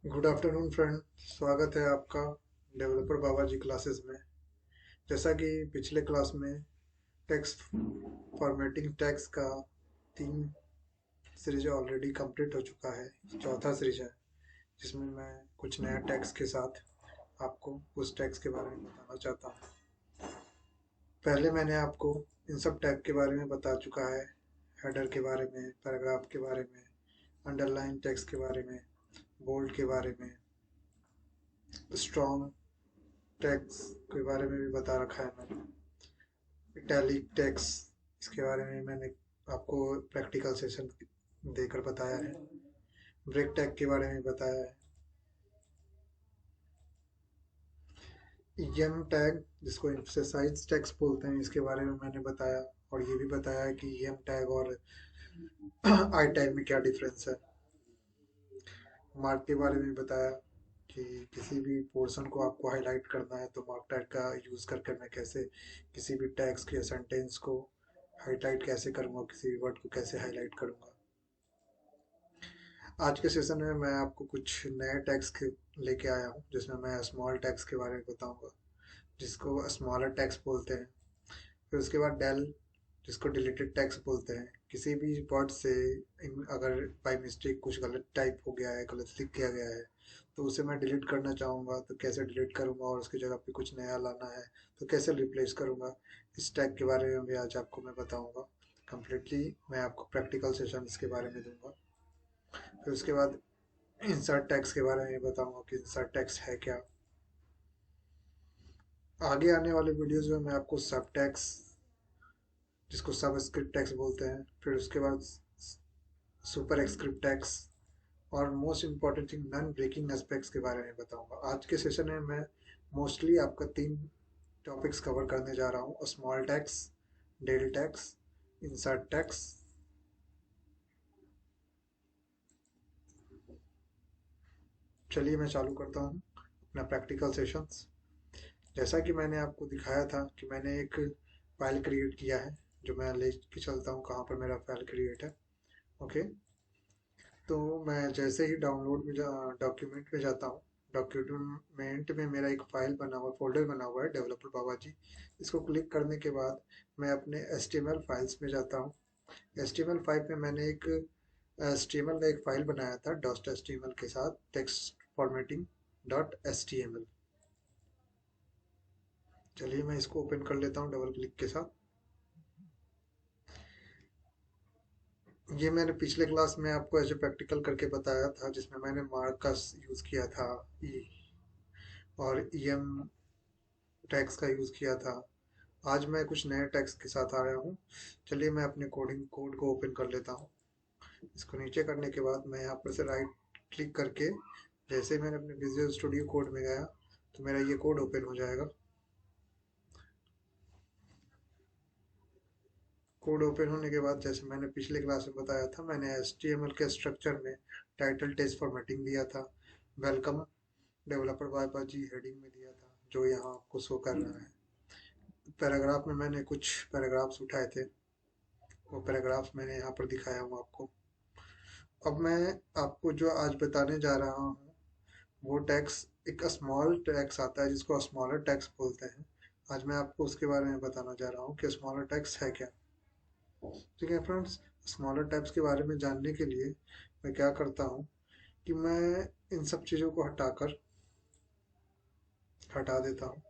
Good afternoon friend. स्वागत है आपका डेवलपर बाबा जी क्लासेस में। जैसा कि पिछले क्लास में टेक्स्ट फॉर्मेटिंग टैग्स का 3 सीरीज ऑलरेडी कंप्लीट हो चुका है। चौथा सीरीज है जिसमें मैं कुछ नया टैग्स के साथ आपको उस टैग्स के बारे में बताना चाहता हूँ। पहले मैंने आपको इन सब टैग के बारे में बता चुका है। हेडर के बारे में, पैराग्राफ के बारे में, अंडरलाइन टेक्स्ट के बारे में, बोल्ड के बारे में, स्ट्रॉन्ग टैक्स के बारे में भी बता रखा है मैंने। इटैलिक टैक्स, इसके बारे में मैंने आपको प्रैक्टिकल सेशन देकर बताया है। ब्रेक टैग के बारे में बताया है। ईएम टैग, जिसको एम्फसाइज टैग्स बोलते हैं, इसके बारे में मैंने बताया। और ये भी बताया है कि ईएम टैग और आई टैग में क्या डिफरेंस है। मार्क के बारे में बताया कि किसी भी पोर्शन को आपको हाईलाइट करना है तो मार्क टैग का यूज़ करके मैं कैसे किसी भी टैग्स या सेंटेंस को हाईलाइट कैसे करूँगा, किसी भी वर्ड को कैसे हाईलाइट करूँगा। आज के सेशन में मैं आपको कुछ नए टैग्स के लेके आया हूँ, जिसमें मैं स्मॉल टैग्स के बारे में बताऊंगा, जिसको स्मॉलर टैग्स बोलते हैं। फिर उसके बाद डेल, जिसको डिलीटेड टैग्स बोलते हैं। किसी भी वर्ड से अगर बाय मिस्टेक कुछ गलत टाइप हो गया है, गलत लिख किया गया है, तो उसे मैं डिलीट करना चाहूँगा तो कैसे डिलीट करूँगा, और उसकी जगह पे कुछ नया लाना है तो कैसे रिप्लेस करूँगा। इस टैग के बारे में भी आज आपको मैं बताऊँगा। कम्प्लीटली मैं आपको प्रैक्टिकल सेशन इसके बारे में दूंगा। फिर उसके बाद इंसर्ट टैग्स के बारे में बताऊंगा कि इंसर्ट टैग्स है क्या। आगे आने वाले वीडियोस में मैं आपको सब टैग्स, जिसको सब स्क्रिप्ट टैग्स बोलते हैं, फिर उसके बाद सुपर स्क्रिप्ट टैग्स, और most important thing non breaking aspects के बारे में बताऊंगा। आज के सेशन में मैं मोस्टली आपका 3 टॉपिक्स कवर करने जा रहा हूँ: small tags, del tags, insert tags. चलिए मैं चालू करता हूँ अपना प्रैक्टिकल सेशंस। जैसा कि मैंने आपको दिखाया था कि मैंने एक फाइल क्रिएट किया है, जो मैं ले के चलता हूँ कहाँ पर मेरा फाइल क्रिएट है। ओके, तो मैं जैसे ही डाउनलोड में डॉक्यूमेंट में जाता हूँ, डॉक्यूमेंट में मेरा एक फाइल बना हुआ, फोल्डर बना हुआ है डेवलपर बाबा जी। इसको क्लिक करने के बाद मैं अपने HTML फाइल्स में जाता हूँ। HTML फाइल में मैंने एक HTML का एक फाइल बनाया था डॉट HTML के साथ, टेक्स्ट फॉर्मेटिंग डॉट HTML। चलिए मैं इसको ओपन कर लेता हूँ डबल क्लिक के साथ। ये मैंने पिछले क्लास में आपको ऐसे प्रैक्टिकल करके बताया था, जिसमें मैंने मार्क का यूज़ किया था, ई और ईएम टैग्स का यूज़ किया था। आज मैं कुछ नए टैग्स के साथ आया हूँ। चलिए मैं अपने कोडिंग कोड को ओपन कर लेता हूँ। इसको नीचे करने के बाद मैं यहाँ पर से राइट क्लिक करके, जैसे ही मैंने अपने विजुअल स्टूडियो कोड में गया तो मेरा ये कोड ओपन हो जाएगा। कोड ओपन होने के बाद, जैसे मैंने पिछले क्लास में बताया था, मैंने HTML के स्ट्रक्चर में टाइटल टेक्स्ट फॉर्मेटिंग दिया था, वेलकम डेवलपर बाबा जी हेडिंग में दिया था, जो यहाँ आपको शो कर रहा है। पैराग्राफ में मैंने कुछ पैराग्राफ्स उठाए थे, वो पैराग्राफ्स मैंने यहाँ पर दिखाया हूँ आपको। अब मैं आपको जो आज बताने जा रहा हूँ वो टैक्स, एक स्मॉल टैक्स आता है जिसको स्मॉलर टैक्स बोलते हैं। आज मैं आपको उसके बारे में बताना जा रहा हूँ कि स्मॉलर टैक्स है क्या। ठीक है फ्रेंड्स, स्मॉलर टैक्स के बारे में जानने के लिए मैं क्या करता हूँ कि मैं इन सब चीज़ों को हटा देता हूँ,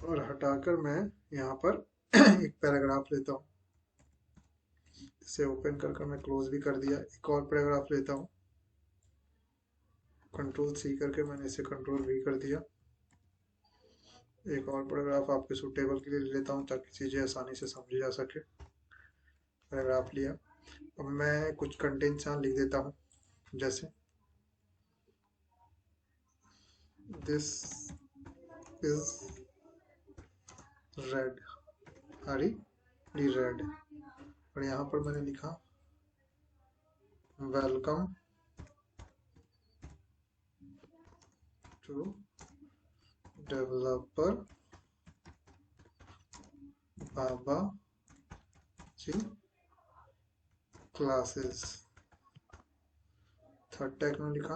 और हटाकर मैं यहाँ पर एक पैराग्राफ लेता हूँ। इसे ओपन कर कर मैं क्लोज भी कर दिया। एक और पैराग्राफ लेता हूँ, कंट्रोल C करके मैंने इसे कंट्रोल V कर दिया। एक और पैराग्राफ आपके सुटेबल के लिए ले लेता हूँ ताकि चीज़ें आसानी से समझी जा सके। पैराग्राफ लिया। अब मैं कुछ कंटेंट्स यहाँ लिख देता हूँ, जैसे दिस इज रेड, हरी रेड। और यहाँ पर मैंने लिखा welcome to developer Baba ji classes third tag में लिखा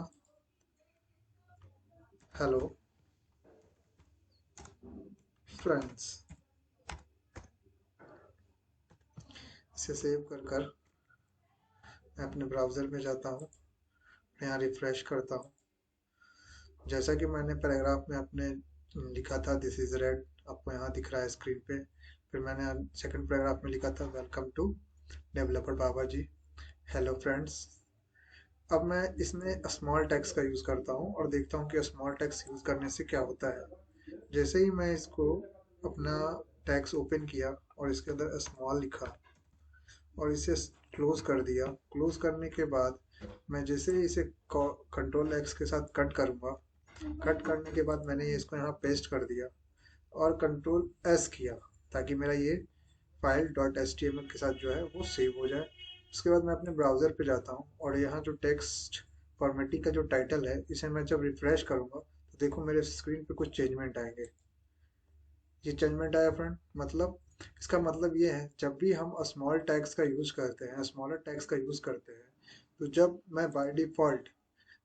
हेलो फ्रेंड्स। इसे सेव कर मैं अपने ब्राउज़र में जाता हूँ, यहाँ रिफ्रेश करता हूँ। जैसा कि मैंने पैराग्राफ में अपने लिखा था दिस इज रेड, आपको यहाँ दिख रहा है स्क्रीन पे। फिर मैंने सेकंड पैराग्राफ में लिखा था welcome to developer Baba ji, hello friends. अब मैं इसमें स्मॉल टेक्स्ट का यूज़ करता हूँ और देखता हूँ कि स्मॉल टेक्स्ट यूज़ करने से क्या होता है। जैसे ही मैं इसको अपना टेक्स्ट ओपन किया और इसके अंदर स्मॉल लिखा और इसे क्लोज कर दिया, क्लोज करने के बाद मैं जैसे ही इसे कंट्रोल एक्स के साथ कट करूँगा, कट करने के बाद मैंने इसको यहाँ पेस्ट कर दिया और कंट्रोल एस किया ताकि मेरा ये file dot H T M L के साथ जो है वो सेव हो जाए। उसके बाद मैं अपने ब्राउज़र पे जाता हूँ और यहाँ जो टेक्स्ट फॉर्मेटिंग का जो टाइटल है इसे मैं जब रिफ्रेश करूँगा तो देखो मेरे स्क्रीन पे कुछ चेंजमेंट आएंगे। ये चेंजमेंट आया फ्रेंड, मतलब इसका मतलब ये है जब भी हम स्मॉल टैग्स का यूज करते हैं, स्मॉलर टैग्स का यूज करते हैं, तो जब मैं बाय डिफॉल्ट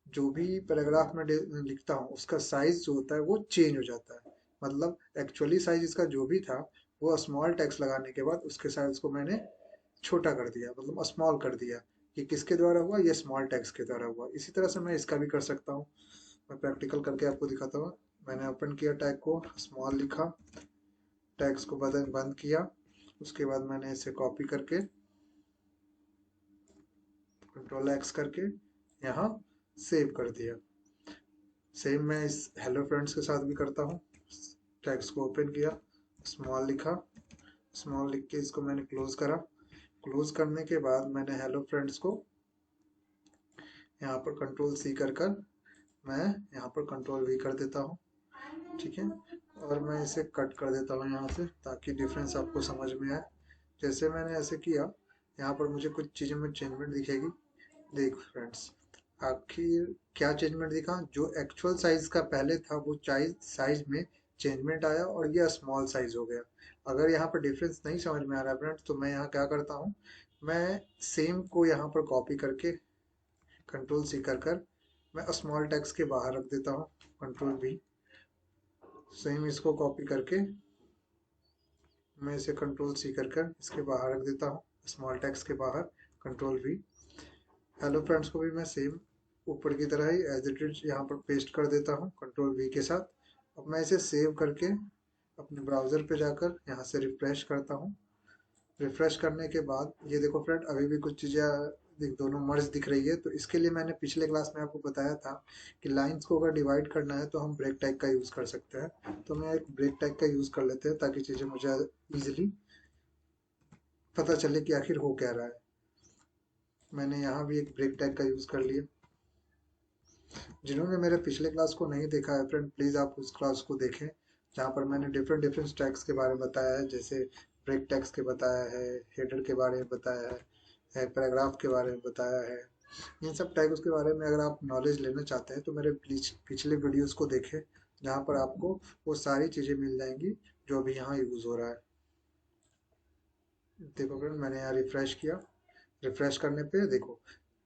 जो भी पैराग्राफ में लिखता हूँ उसका साइज जो होता है वो चेंज हो जाता है। मतलब एक्चुअली साइज इसका जो भी था वो स्मॉल टेक्स्ट लगाने के बाद उसके साइज को मैंने छोटा कर दिया, मतलब स्मॉल कर दिया। ये किसके द्वारा हुआ? ये स्मॉल टेक्स्ट के द्वारा हुआ। इसी तरह से मैं इसका भी कर सकता हूँ। मैं प्रैक्टिकल करके आपको दिखाता हूँ। मैंने ओपन किया टैग को, स्मॉल लिखा, टैग्स को बदल बंद किया। उसके बाद मैंने इसे कॉपी करके कंट्रोल एक्स करके यहाँ सेव कर दिया। सेम मैं इस हेलो फ्रेंड्स के साथ भी करता हूँ। टेक्स्ट को ओपन किया, स्मॉल लिखा, स्मॉल लिख के इसको मैंने क्लोज करा। क्लोज करने के बाद मैंने हेलो फ्रेंड्स को यहाँ पर कंट्रोल सी कर मैं यहाँ पर कंट्रोल वी कर देता हूँ। ठीक है, और मैं इसे कट कर देता हूँ यहाँ से ताकि डिफरेंस आपको समझ में आए। जैसे मैंने ऐसे किया, यहाँ पर मुझे कुछ चीज़ों में चेंजमेंट दिखेगी। देख फ्रेंड्स, आखिर क्या चेंजमेंट दिखा? जो एक्चुअल साइज का पहले था वो साइज में चेंजमेंट आया और ये स्मॉल साइज हो गया। अगर यहाँ पर डिफरेंस नहीं समझ में आ रहा है फ्रेंड्स, तो मैं यहाँ क्या करता हूँ, मैं सेम को यहाँ पर कॉपी करके कंट्रोल सी कर मैं स्मॉल टेक्स्ट के बाहर रख देता हूँ, कंट्रोल वी। सेम इसको कॉपी करके मैं इसे कंट्रोल सी कर इसके बाहर रख देता हूँ, स्मॉल टेक्स्ट के बाहर, कंट्रोल वी। हेलो फ्रेंड्स को भी मैं सेम ऊपर की तरह ही एज इट इज यहाँ पर पेस्ट कर देता हूँ कंट्रोल वी के साथ। अब मैं इसे सेव करके अपने ब्राउज़र पे जाकर यहाँ से रिफ्रेश करता हूँ। रिफ्रेश करने के बाद ये देखो फ्रेंड, अभी भी कुछ चीज़ें दोनों मर्ज दिख रही है। तो इसके लिए मैंने पिछले क्लास में आपको बताया था कि लाइंस को अगर डिवाइड करना है तो हम ब्रेक टैग का यूज़ कर सकते हैं। तो मैं एक ब्रेक टैग का यूज़ कर लेते हैं ताकि चीज़ें मुझे ईजिली पता चले कि आखिर हो क्या रहा है। मैंने यहाँ भी एक ब्रेक टैग का यूज़ कर लिया। जिन्होंने मेरे पिछले क्लास को नहीं देखा है फ्रेंड, प्लीज़ आप उस क्लास को देखें जहाँ पर मैंने डिफरेंट डिफरेंट टैग्स के बारे में बताया है। जैसे ब्रेक टैग्स के बताया है, हेडर के बारे में बताया है, पैराग्राफ के बारे में बताया है। इन सब टैग्स के बारे में अगर आप नॉलेज लेना चाहते हैं तो मेरे पिछले वीडियोस को देखें, जहाँ पर आपको वो सारी चीज़ें मिल जाएंगी जो अभी यहाँ यूज़ हो रहा है। देखो फ्रेंड, मैंने यहाँ रिफ्रेश किया। रिफ्रेश करने पे देखो,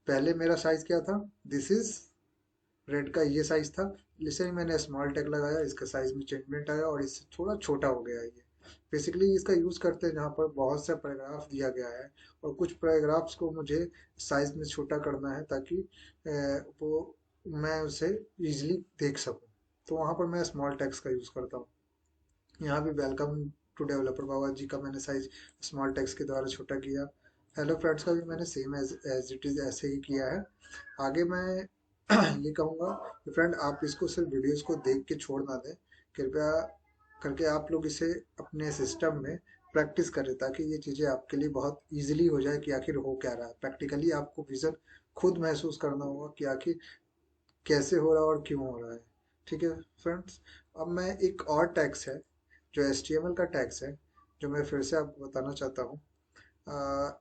पहले मेरा साइज क्या था, दिस इज रेड का ये साइज था। जैसे ही मैंने स्मॉल टैग लगाया इसका साइज में चेंजमेंट आया और इससे थोड़ा छोटा हो गया ये। बेसिकली इसका यूज़ करते हैं जहाँ पर बहुत से पैराग्राफ दिया गया है और कुछ पैराग्राफ्स को मुझे साइज में छोटा करना है ताकि वो मैं उसे इजीली देख सकूँ। तो वहाँ पर मैं स्मॉल टेक्स्ट का यूज़ करता हूँ। यहाँ भी वेलकम टू डेवलपर बाबा जी का मैंने साइज स्मॉल टेक्स्ट के द्वारा छोटा किया। हेलो फ्रेंड्स का भी मैंने सेम एज इट इज़ ऐसे ही किया है। आगे मैं ये कहूँगा कि फ्रेंड आप इसको सिर्फ वीडियोस को देख के छोड़ ना दें। कृपया करके आप लोग इसे अपने सिस्टम में प्रैक्टिस करें ताकि ये चीज़ें आपके लिए बहुत इजीली हो जाए कि आखिर हो क्या रहा है। प्रैक्टिकली आपको विजन खुद महसूस करना होगा कि आखिर कैसे हो रहा है और क्यों हो रहा है। ठीक है फ्रेंड्स, अब मैं एक और टैग्स है जो HTML का टैग्स है, जो मैं फिर से आपको बताना चाहता हूँ।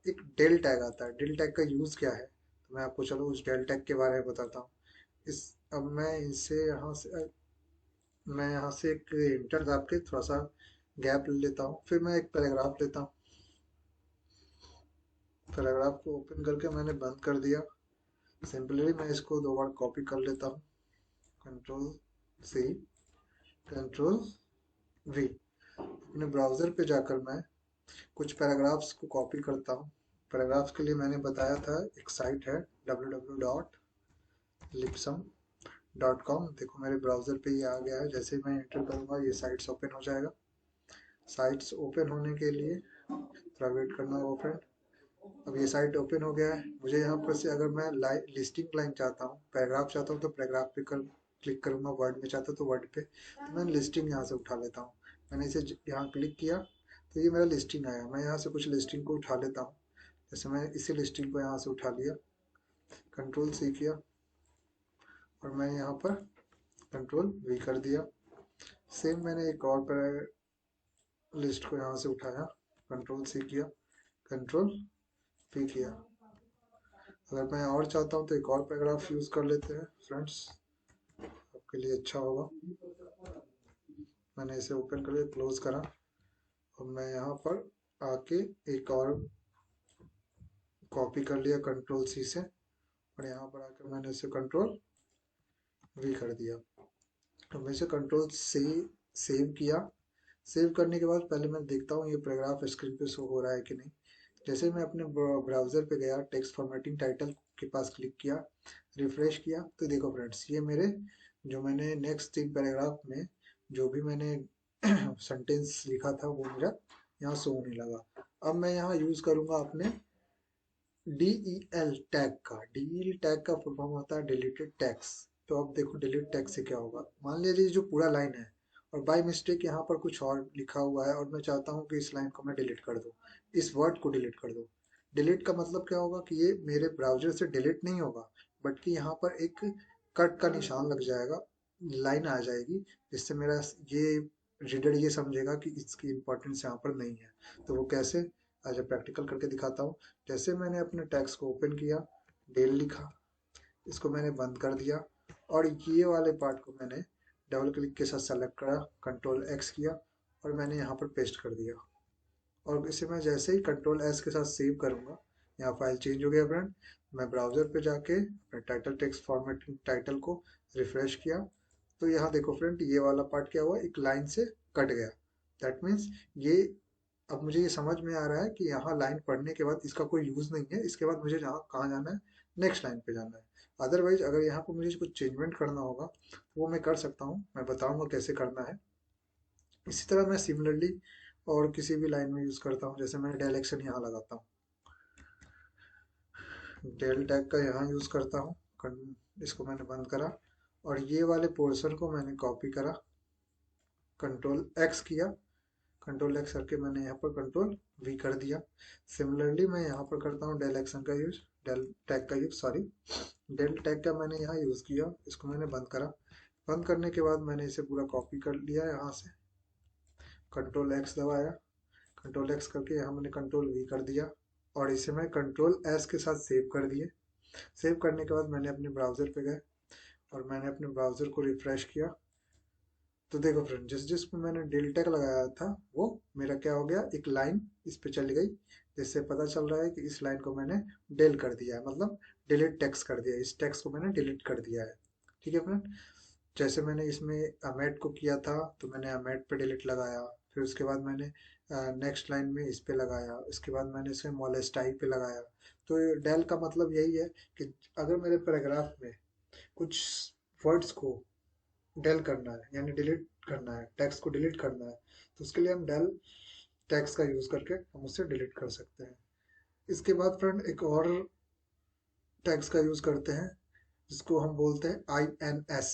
एक डेल टैग आता है। डेल टैग का यूज़ क्या है, तो मैं आपको चलो उस डेल टैग के बारे में बताता हूँ। इस अब मैं इसे यहाँ से मैं यहाँ से एक इंटर दाब के थोड़ा सा गैप ले लेता हूँ। फिर मैं एक पैराग्राफ लेता हूँ। पैराग्राफ को ओपन करके मैंने बंद कर दिया। सिंपली मैं इसको 2 बार कॉपी कर लेता हूँ, Ctrl+C, Ctrl+V। अपने ब्राउज़र पे जाकर मैं कुछ पैराग्राफ्स को कॉपी करता हूँ। पैराग्राफ्स के लिए मैंने बताया था एक साइट है www.lipsum.com। देखो मेरे ब्राउज़र पे ये आ गया है। जैसे ही मैं एंटर करूँगा ये साइट्स ओपन हो जाएगा। साइट्स ओपन होने के लिए थोड़ा वेट करना होगा फ्रेंड। अब ये साइट ओपन हो गया है। मुझे यहाँ पर से अगर मैं लिस्टिंग लाइन चाहता हूँ, पैराग्राफ चाहता हूँ तो पैराग्राफ पे क्लिक करूंगा। वर्ड में चाहता हूँ तो वर्ड पे, तो मैं लिस्टिंग यहाँ से उठा लेता हूँ। मैंने इसे यहाँ क्लिक किया तो ये मेरा लिस्टिंग आया। मैं यहाँ से कुछ लिस्टिंग को उठा लेता हूँ। जैसे मैं इसी लिस्टिंग को यहाँ से उठा लिया, Ctrl+C किया और मैं यहाँ पर Ctrl+V कर दिया। सेम मैंने एक और लिस्ट को यहाँ से उठाया, Ctrl+C किया, Ctrl+V किया। अगर मैं और चाहता हूँ तो एक और पैराग्राफ यूज कर लेते हैं फ्रेंड्स, आपके लिए अच्छा होगा। मैंने इसे ओपन कर लिया, क्लोज करा और मैं यहाँ पर आके एक और कॉपी कर लिया Ctrl+C से और यहाँ पर आकर मैंने इसे Ctrl+V कर दिया। तो मैं इसे Ctrl+C सेव किया। सेव करने के बाद पहले मैं देखता हूँ ये पैराग्राफ स्क्रीन पे शो हो रहा है कि नहीं। जैसे मैं अपने ब्राउज़र पे गया, टेक्स्ट फॉर्मेटिंग टाइटल के पास क्लिक किया, रिफ्रेश किया, तो देखो फ्रेंड्स ये मेरे जो मैंने नेक्स्ट 3 पैराग्राफ में जो भी मैंने सेंटेंस लिखा था वो मेरा यहाँ शो होने लगा। अब मैं यहाँ यूज़ करूँगा अपने DEL टैग का। DEL टैग का फुल फॉर्म होता है डिलीटेड टैग्स। तो अब देखो डिलीट टैग से क्या होगा। मान लीजिए जो पूरा लाइन है और बाय मिस्टेक यहाँ पर कुछ और लिखा हुआ है और मैं चाहता हूँ कि इस लाइन को मैं डिलीट कर दूँ, इस वर्ड को डिलीट कर दूँ। डिलीट का मतलब क्या होगा कि ये मेरे ब्राउजर से डिलीट नहीं होगा, बट कि यहाँ पर एक कट का निशान लग जाएगा, लाइन आ जाएगी, जिससे मेरा ये रीडर ये समझेगा कि इसकी इंपॉर्टेंस यहाँ पर नहीं है। तो वो कैसे, आज प्रैक्टिकल करके दिखाता हूँ। जैसे मैंने अपने टैक्स को ओपन किया, डेल लिखा, इसको मैंने बंद कर दिया और ये वाले पार्ट को मैंने डबल क्लिक के साथ सेलेक्ट करा, Ctrl+X किया और मैंने यहाँ पर पेस्ट कर दिया। और इसे मैं जैसे ही Ctrl+S के साथ सेव करूँगा, यहाँ फाइल चेंज हो गया फ्रेंड। मैं ब्राउज़र पे जाके अपने टाइटल टेक्स्ट फॉर्मेटिंग टाइटल को रिफ्रेश किया तो यहाँ देखो फ्रेंड ये वाला पार्ट क्या हुआ, एक लाइन से कट गया। दैट मीन्स ये, अब मुझे ये समझ में आ रहा है कि यहाँ लाइन पढ़ने के बाद इसका कोई यूज नहीं है। इसके बाद मुझे जहाँ कहाँ जाना है, नेक्स्ट लाइन पे जाना है। अदरवाइज अगर यहाँ पर मुझे कुछ चेंजमेंट करना होगा तो वो मैं कर सकता हूँ, मैं बताऊंगा कैसे करना है। इसी तरह मैं सिमिलरली और किसी भी लाइन में यूज करता हूँ। जैसे मैं डेल एक्शन यहाँ लगाता हूँ, डेल टैग का यहाँ यूज करता हूँ। इसको मैंने बंद करा और ये वाले पोर्शन को मैंने कॉपी करा, Ctrl+X किया, Ctrl+X करके मैंने यहाँ पर Ctrl+V कर दिया। सिमिलरली मैं यहाँ पर करता हूँ डेल एक्शन का यूज, डेल टैग का यूज, सॉरी डेल टैग का मैंने यहाँ यूज किया। इसको मैंने बंद करा। बंद करने के बाद मैंने इसे पूरा कॉपी कर लिया, यहाँ से Ctrl+X दबाया, Ctrl+X करके यहाँ मैंने Ctrl+V कर दिया और इसे मैं Ctrl+S के साथ सेव कर दिए। सेव करने के बाद मैंने अपने ब्राउज़र पे गए और मैंने अपने ब्राउज़र को रिफ्रेश किया। तो देखो फ्रेंड जिस जिस पे मैंने डेल टैग लगाया था वो मेरा क्या हो गया, एक लाइन इस पे चली गई, जिससे पता चल रहा है कि इस लाइन को मैंने डेल कर दिया है, मतलब डिलीट टेक्स्ट कर दिया है। इस टेक्स्ट को मैंने डिलीट कर दिया है। ठीक है फ्रेंड। जैसे मैंने इसमें अमेट को किया था तो मैंने अमेट पे डिलीट लगाया, फिर उसके बाद मैंने नेक्स्ट लाइन में इस पे लगाया, इसके बाद मैंने इसमें मोलेस्टाई पे लगाया। तो डेल का मतलब यही है कि अगर मेरे पैराग्राफ में कुछ वर्ड्स को डेल करना है, यानी डिलीट करना है, टेक्स्ट को डिलीट करना है, तो उसके लिए हम डेल टेक्स्ट का यूज करके हम उसे डिलीट कर सकते हैं। इसके बाद फ्रेंड एक और टैग्स का यूज करते हैं जिसको हम बोलते हैं INS।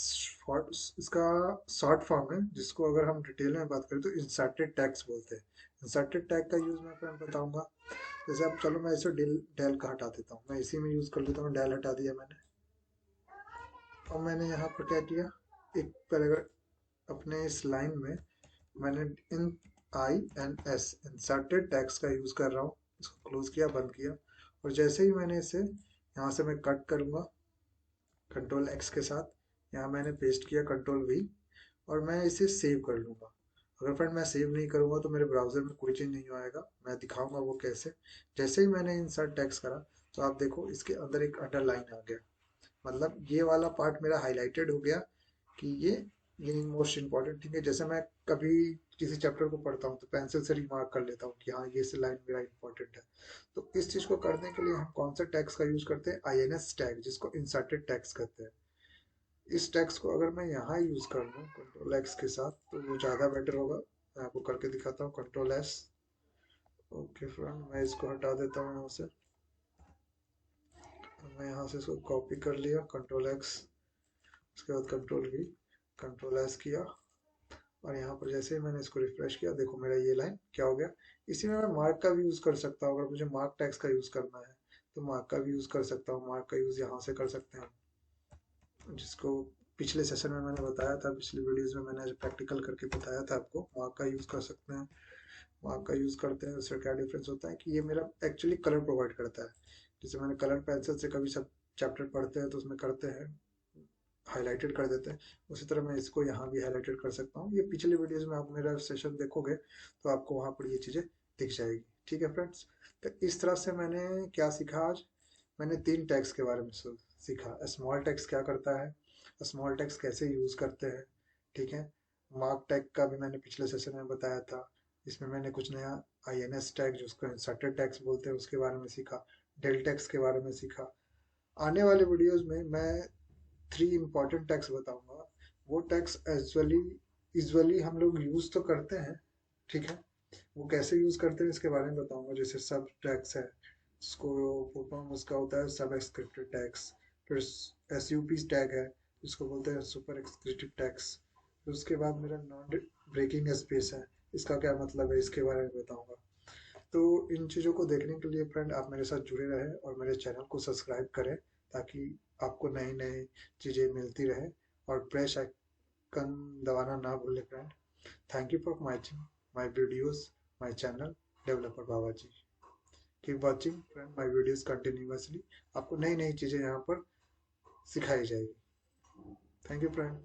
इसका शॉर्ट फॉर्म है, जिसको अगर हम डिटेल में बात करें तो इंसर्टेड टैग्स बोलते हैं। इंसर्टेड टैग का यूज मैं फ्रेंड बताऊंगा। जैसे अब चलो मैं इसे डेल का हटा देता हूँ, मैं इसी में यूज कर लेता हूँ। डेल हटा दिया मैंने और मैंने यहाँ पर क्या किया, एक पैराग्राफ अपने इस लाइन में मैंने इन INS इंसर्टेड टैग्स का यूज कर रहा हूँ। इसको क्लोज किया, बंद किया और जैसे ही मैंने इसे यहाँ से मैं कट करूंगा Ctrl+X के साथ, यहाँ मैंने पेस्ट किया Ctrl+V और मैं इसे सेव कर लूंगा। अगर फ्रेंड मैं सेव नहीं करूंगा तो मेरे ब्राउजर में कोई चेंज नहीं आएगा, मैं दिखाऊंगा वो कैसे। जैसे ही मैंने इंसर्ट टेक्स्ट करा तो आप देखो इसके अंदर एक अंडरलाइन आ गया। मतलब ये वाला पार्ट मेरा हाईलाइटेड हो गया कि ये मोस्ट इम्पोर्टेंट थिंग है। जैसे मैं कभी किसी चैप्टर को पढ़ता हूँ तो पेंसिल से रिमार्क कर लेता हूँ कि हाँ ये से लाइन मेरा इंपॉर्टेंट है। तो इस चीज को करने के लिए हम कौन सा टैग्स का यूज करते हैं, INS टैग, जिसको इंसर्टेड टैग्स कहते हैं। इस टैग्स को अगर मैं यहाँ यूज कर लूँ कंट्रोल एक्स के साथ तो वो ज्यादा बेटर होगा। मैं आपको करके दिखाता हूँ, कंट्रोल एस। ओके फ्रेंड, मैं इसको हटा देता हूँ यहाँ से। मैं यहाँ से इसको कॉपी कर लिया, कंट्रोल एक्स, उसके बाद कंट्रोल वी, कंट्रोल एस किया, और यहाँ पर जैसे ही मैंने इसको रिफ्रेश किया, देखो मेरा ये लाइन क्या हो गया। इसी में मैं मार्क का भी यूज कर सकता हूँ। अगर मुझे मार्क टैग्स का यूज करना है तो मार्क का भी यूज कर सकता हूँ। मार्क का यूज यहाँ से कर सकते हैं, जिसको पिछले सेशन में मैंने बताया था, पिछली वीडियोस में मैंने प्रैक्टिकल करके बताया था आपको। मार्क का यूज कर सकते हैं। मार्क का यूज करते हैं, उससे क्या डिफरेंस होता है कि ये मेरा एक्चुअली कलर प्रोवाइड करता है। जैसे मैंने कलर पेंसिल से कभी सब चैप्टर पढ़ते हैं तो उसमें करते हैं, हाईलाइटेड कर देते हैं। उसी तरह मैं इसको यहाँ भी हाईलाइटेड कर सकता हूँ। ये पिछले वीडियोस में आप मेरा सेशन देखोगे तो आपको वहाँ पर ये चीज़ें दिख जाएगी। ठीक है फ्रेंड्स, तो इस तरह से मैंने क्या सीखा आज। मैंने 3 टैग्स के बारे में सीखा। स्मॉल टैग्स क्या करता है, स्मॉल टैग्स कैसे यूज करते हैं, ठीक है। मार्क टैग का भी मैंने पिछले सेशन में बताया था। इसमें मैंने कुछ नया INS टैग, जिसको इंसर्टेड टैग्स बोलते हैं, उसके बारे में सीखा। डेल टैग्स के बारे में सीखा। आने वाले वीडियोस में मैं 3 इम्पोर्टेंट टैग्स बताऊंगा। वो टैग्स एजुअली यूजुअली हम लोग यूज तो करते हैं, ठीक है। वो कैसे यूज करते हैं इसके बारे में बताऊंगा। जैसे सब टैग्स है, इसको फुल फॉर्म उसका होता है सब एक्सक्रिप्टेड टैग्स। फिर SUP टैग है, जिसको बोलते हैं सुपर एक्सक्रिप्टेड टैग्स। फिर उसके बाद मेरा नॉन ब्रेकिंग स्पेस है, इसका क्या मतलब है इसके बारे में बताऊंगा। तो इन चीज़ों को देखने के लिए फ्रेंड आप मेरे साथ जुड़े रहें और मेरे चैनल को सब्सक्राइब करें, ताकि आपको नई नई चीज़ें मिलती रहे। और प्रेस आइकन दबाना ना भूलें friend. Thank you for watching my videos, my channel developer Baba ji. Keep watching friend my videos continuously. आपको नई नई चीज़ें यहाँ पर सिखाई जाएगी। Thank you friend.